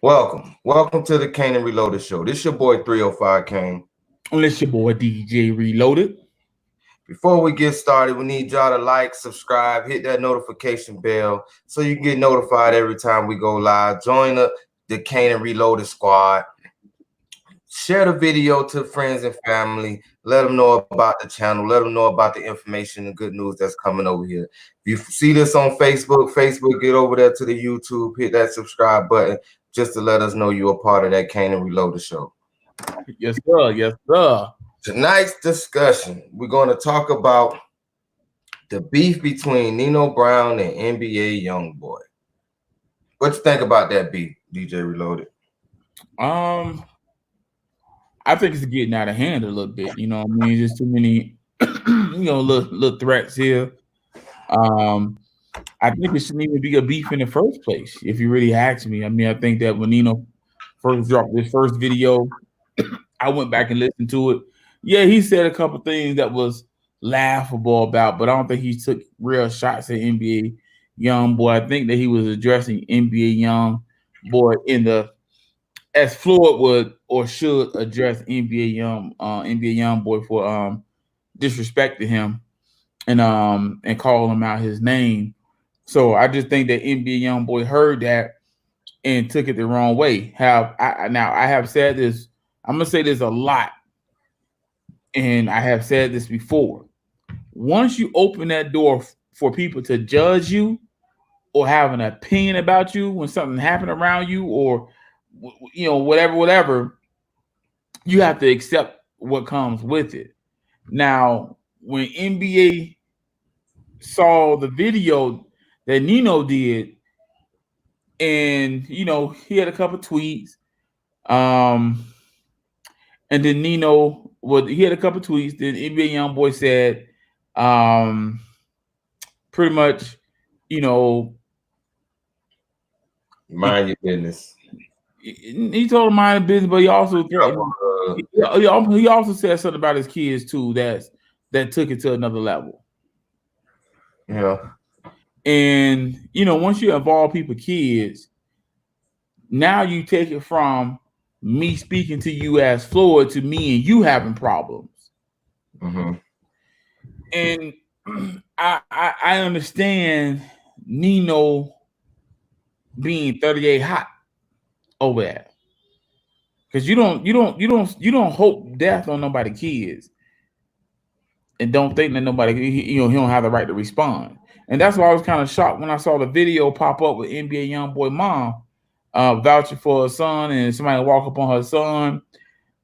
Welcome to the Kane and Reloaded show. This your boy 305 Kane. And it's your boy DJ Reloaded. Before we get started, we need y'all to like, subscribe, hit that notification bell so you can get notified every time we go live. Join the Kane and Reloaded squad. Share the video to friends and family. Let them know about the channel. Let them know about the information and good news that's coming over here. If you see this on Facebook, get over there to the YouTube, hit that subscribe button just to let us know you're a part of that Kane and Reloaded show. Yes, sir. Yes, sir. Tonight's discussion, we're going to talk about the beef between Nino Brown and NBA YoungBoy. What you think about that beef, DJ Reloaded? I think it's getting out of hand a little bit. You know what I mean? There's too many, little threats here. I think it shouldn't even be a beef in the first place, if you really ask me. I mean, I think that when Nino first dropped his first video, I went back and listened to it. Yeah, he said a couple things that was laughable about, but I don't think he took real shots at NBA YoungBoy. I think that he was addressing NBA YoungBoy in the as Floyd would or should address NBA YoungBoy for disrespecting him and calling him out his name. So I just think that NBA YoungBoy heard that and took it the wrong way. I have said this. I'm gonna say this a lot, and I have said this before. Once you open that door for people to judge you or have an opinion about you when something happened around you, or whatever, you have to accept what comes with it. Now, when NBA saw the video that Nino did, and he had a couple tweets, and then Nino he had a couple tweets. Then NBA YoungBoy said, pretty much, Mind your business. He told him mind his business, but he also he also said something about his kids too. That took it to another level. Yeah. And once you involve people's kids, now you take it from me speaking to you as Floyd to me and you having problems. Mm-hmm. And I understand Nino being 38 hot over that, because you don't hope death on nobody kids, and don't think that nobody he don't have the right to respond. And that's why I was kind of shocked when I saw the video pop up with NBA YoungBoy mom vouching for her son, and somebody walk up on her son.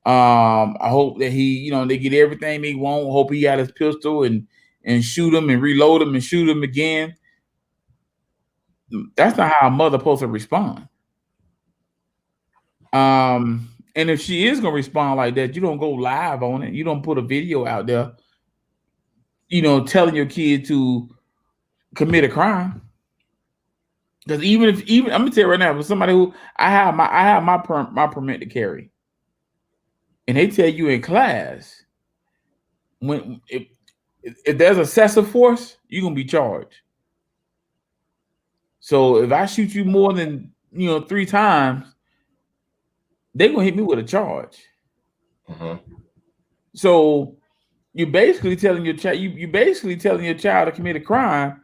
I hope that they get everything they want. Hope he got his pistol and shoot him and reload him and shoot him again. That's not how a mother supposed to respond. And if she is gonna respond like that, you don't go live on it. You don't put a video out there, telling your kid to commit a crime. Because even I'm gonna tell you right now, but somebody who I have my permit to carry, and they tell you in class, if there's excessive force, you're gonna be charged. So if I shoot you more than 3 times, they're gonna hit me with a charge. Mm-hmm. So you're basically telling your child to commit a crime,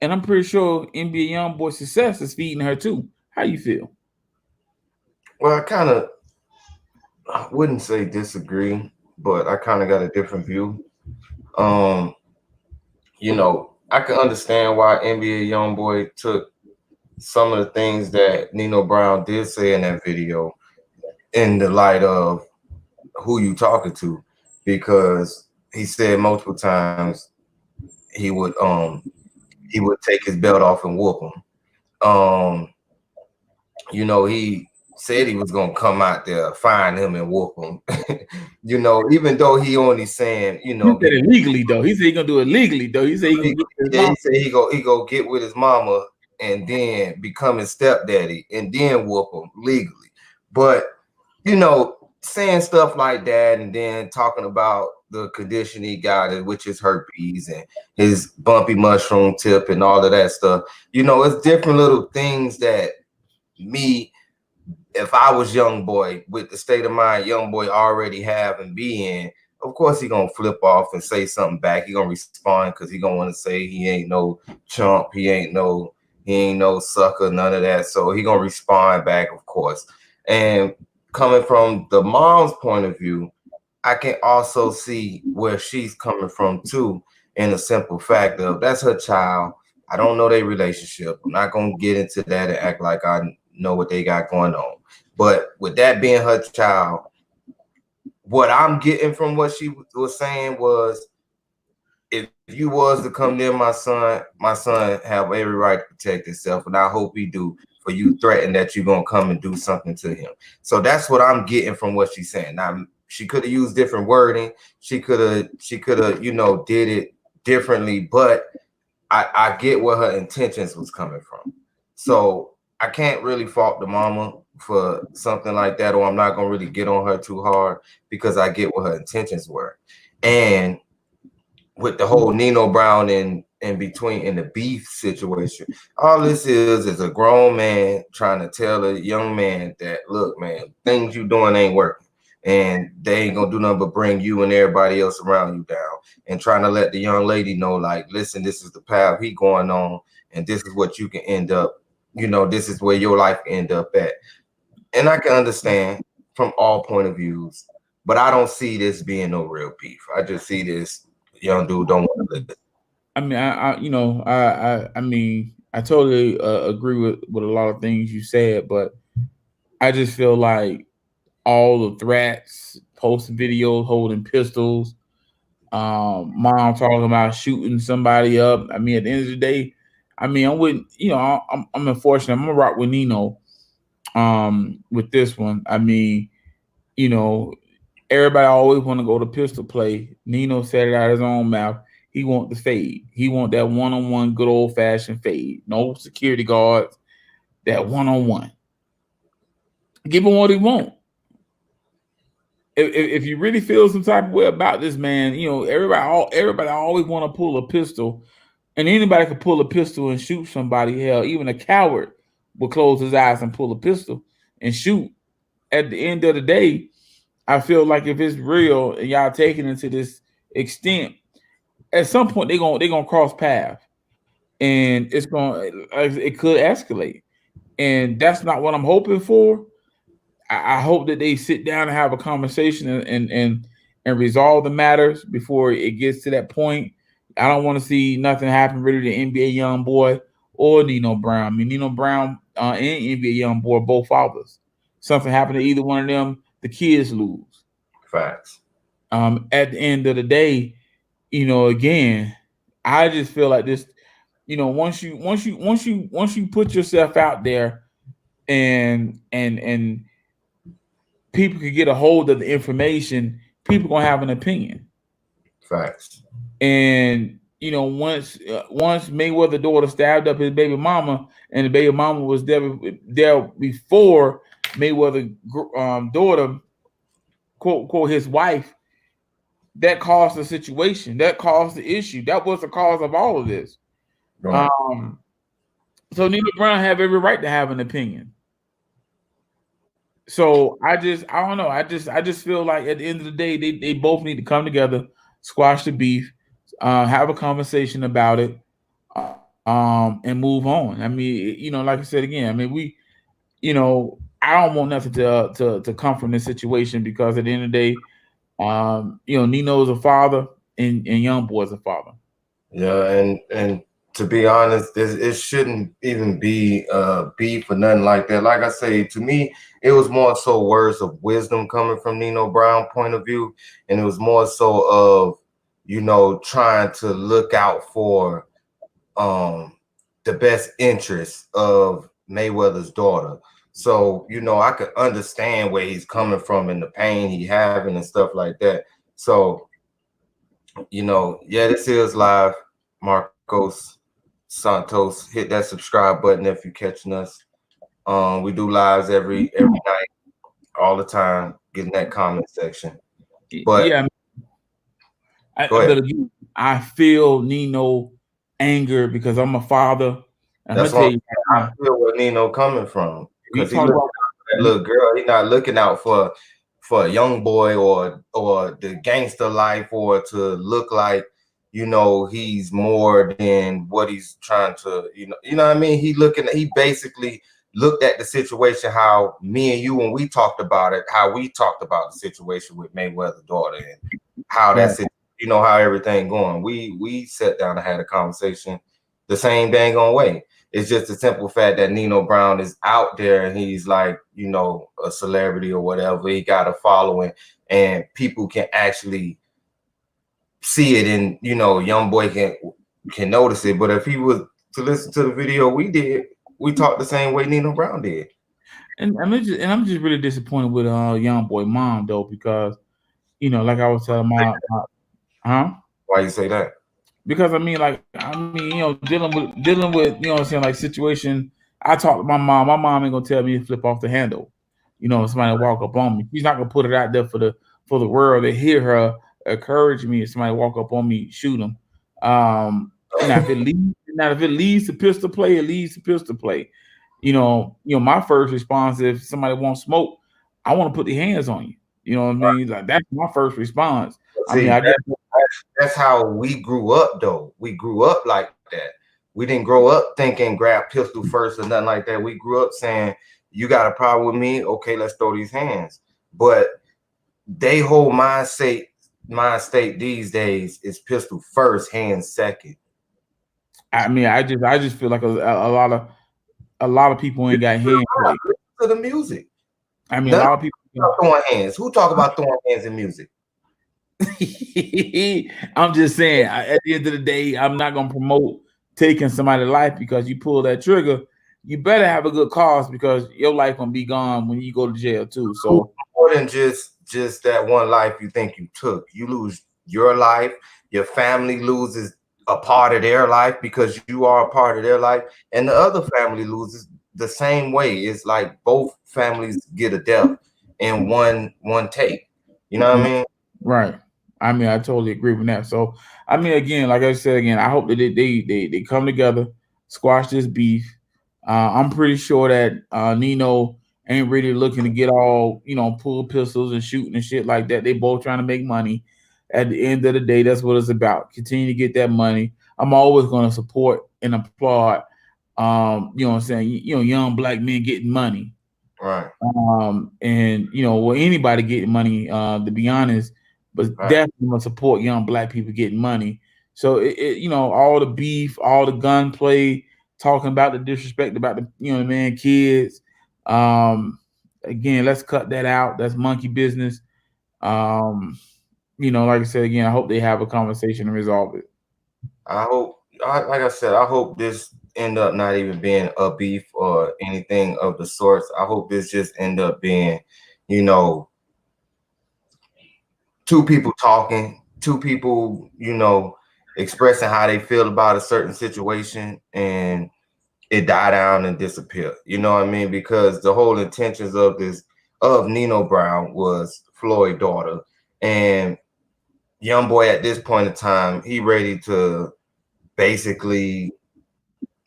and I'm pretty sure NBA YoungBoy success is feeding her too. How you feel? Well, I wouldn't say disagree, but I kind of got a different view. I can understand why NBA YoungBoy took some of the things that Nino Brown did say in that video in the light of who you talking to, because he said multiple times he would take his belt off and whoop him. He said he was gonna come out there, find him and whoop him. Even though he only saying, he said it legally though. He said he gonna do it legally though. He said he go get with his mama and then become his stepdaddy and then whoop him legally. But saying stuff like that and then talking about the condition he got, which is herpes and his bumpy mushroom tip and all of that stuff. It's different little things that me, if I was young boy with the state of mind young boy already have and be in, of course he gonna flip off and say something back. He gonna respond because he gonna want to say he ain't no chump, he ain't no sucker, none of that. So he gonna respond back, of course. And coming from the mom's point of view, I can also see where she's coming from too, in a simple fact of that's her child. I don't know their relationship. I'm not gonna get into that and act like I know what they got going on. But with that being her child, what I'm getting from what she was saying was, if you was to come near my son have every right to protect himself, and I hope he do. For you threaten that you're gonna come and do something to him. So that's what I'm getting from what she's saying. Now she could have used different wording. She could have, did it differently, but I get where her intentions was coming from. So I can't really fault the mama for something like that, or I'm not gonna really get on her too hard because I get what her intentions were. And with the whole Nino Brown in between in the beef situation, all this is a grown man trying to tell a young man that, look, man, things you doing ain't working. And they ain't gonna do nothing but bring you and everybody else around you down. And trying to let the young lady know, like, listen, this is the path he going on, and this is what you can end up, this is where your life end up at. And I can understand from all point of views, but I don't see this being no real beef. I just see this young dude don't want to live. I mean, I mean, I totally agree with a lot of things you said, but I just feel like all the threats, posting videos, holding pistols, mom talking about shooting somebody up. I mean, at the end of the day, I mean, I'm with I'm unfortunate. I'm gonna rock with Nino with this one. I mean, you know, everybody always want to go to pistol play. Nino said it out of his own mouth. He want the fade. He want that one-on-one good old fashioned fade. No security guards. That one-on-one. Give him what he want. If you really feel some type of way about this man, everybody always want to pull a pistol, and anybody could pull a pistol and shoot somebody. Hell, even a coward will close his eyes and pull a pistol and shoot. At the end of the day, I feel like if it's real and y'all taking it to this extent, at some point they're gonna cross paths, and it could escalate, and that's not what I'm hoping for. I hope that they sit down and have a conversation and resolve the matters before it gets to that point. I don't want to see nothing happen really to NBA young boy or Nino Brown. I mean, Nino Brown and NBA young boy both fathers. Something happened to either one of them, the kids lose. Facts. At the end of the day, again, I just feel like this. Once you put yourself out there and people could get a hold of the information, people gonna have an opinion. Facts. And once Mayweather daughter stabbed up his baby mama, and the baby mama was there before Mayweather daughter, quote quote, his wife, that caused the situation, that caused the issue, that was the cause of all of this. Right. So Nino Brown have every right to have an opinion. So I don't know. I just feel like at the end of the day, they both need to come together, squash the beef, have a conversation about it, and move on. I mean, like I said again, I mean, I don't want nothing to come from this situation, because at the end of the day, Nino's a father and Young Boy's a father. Yeah, and to be honest, it shouldn't even be beef or nothing like that. Like I say, to me, it was more so words of wisdom coming from Nino Brown point of view, and it was more so of trying to look out for the best interest of Mayweather's daughter. So I could understand where he's coming from and the pain he having and stuff like that. So yeah, this is live. Marcos Santos, hit that subscribe button if you're catching us. We do lives every night, all the time. Get in that comment section. But yeah, I feel Nino anger because I'm a father. That's why I feel where Nino coming from, because he looked out for that little girl. He's not looking out for a young boy or the gangster life, or to look like, he's more than what he's trying to, what I mean? He basically looked at the situation how me and you, when we talked about it, how we talked about the situation with Mayweather's daughter, and how that's it, how everything going. We sat down and had a conversation the same dang on way. It's just a simple fact that Nino Brown is out there and he's like, a celebrity or whatever. He got a following and people can actually see it, and young boy can notice it. But if he was to listen to the video we did, we talked the same way Nino Brown did. And I'm just really disappointed with young boy mom though, because like I was telling huh? Why you say that? Because dealing with what I'm saying, like situation. I talk to my mom. My mom ain't gonna tell me to flip off the handle. If somebody walk up on me, she's not gonna put it out there for the world to hear her encourage me. If somebody walk up on me, shoot them. Now if it leads to pistol play, it leads to pistol play. My first response, if somebody wants smoke, I want to put the hands on you. You know what I mean? Like that's my first response. See, I guess that's how we grew up, though. We grew up like that. We didn't grow up thinking grab pistol first or nothing like that. We grew up saying, you got a problem with me? Okay, let's throw these hands. But they whole mind state these days is pistol first, hands second. I just feel like a lot of people ain't got hand play. To the music. A lot of people throwing hands. Who talk about throwing hands in music? I'm just saying, at the end of the day, I'm not gonna promote taking somebody's life because you pull that trigger. You better have a good cause, because your life gonna be gone when you go to jail too. So more than just that one life you think you took, you lose your life. Your family loses a part of their life because you are a part of their life, and the other family loses the same way. It's like both families get a death in one take. You know what I mean? Right. I totally agree with that. So, again, like I said, I hope that they come together, squash this beef. I'm pretty sure that Nino ain't really looking to get all, pull pistols and shooting and shit like that. They both trying to make money. At the end of the day, that's what it's about. Continue to get that money. I'm always going to support and applaud, what I'm saying, young black men getting money. Right. And anybody getting money, to be honest, but definitely gonna support young black people getting money. So all the beef, all the gunplay, talking about the disrespect about the kids. Again, let's cut that out. That's monkey business. Like I said again, I hope they have a conversation and resolve it. Like I said, I hope this end up not even being a beef or anything of the sorts. I hope this just end up being, two people talking, two people, expressing how they feel about a certain situation, and it die down and disappear. You know what I mean? Because the whole intentions of Nino Brown was Floyd's daughter, and young boy at this point in time, he ready to basically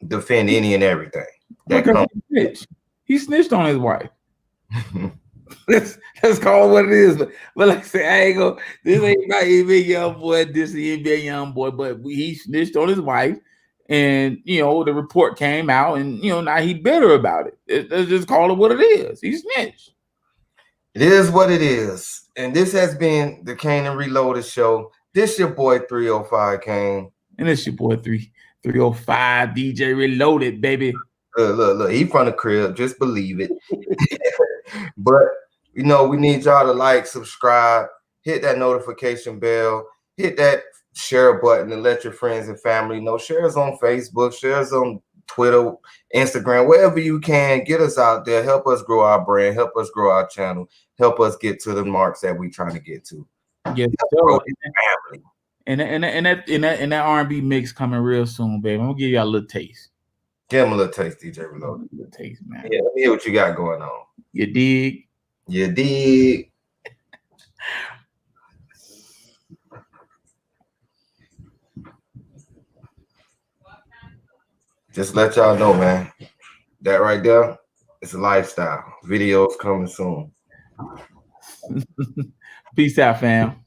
defend any and everything that comes. He snitched on his wife. Let's call it what it is. But like I say, I ain't go. This ain't about NBA young boy. This is NBA young boy. But he snitched on his wife, and the report came out, and now he bitter about it. Let's just call it what it is. He snitched. It is what it is, and this has been the Kane and Reloaded show. This your boy 305 Kane, and it's your boy 305 DJ Reloaded, baby. Look, he from the crib. Just believe it. But we need y'all to like, subscribe, hit that notification bell, hit that share button, and let your friends and family know. Share us on Facebook, share us on Twitter, Instagram, wherever you can. Get us out there. Help us grow our brand. Help us grow our channel. Help us get to the marks that we trying to get to. Yes, so, family. And that R&B mix coming real soon, baby. I'm gonna give y'all a little taste. Give him a little taste, DJ Reloaded. A little taste, man. Yeah, let me hear what you got going on. You dig? You dig? Just let y'all know, man. That right there, It's a lifestyle. Videos coming soon. Peace out, fam.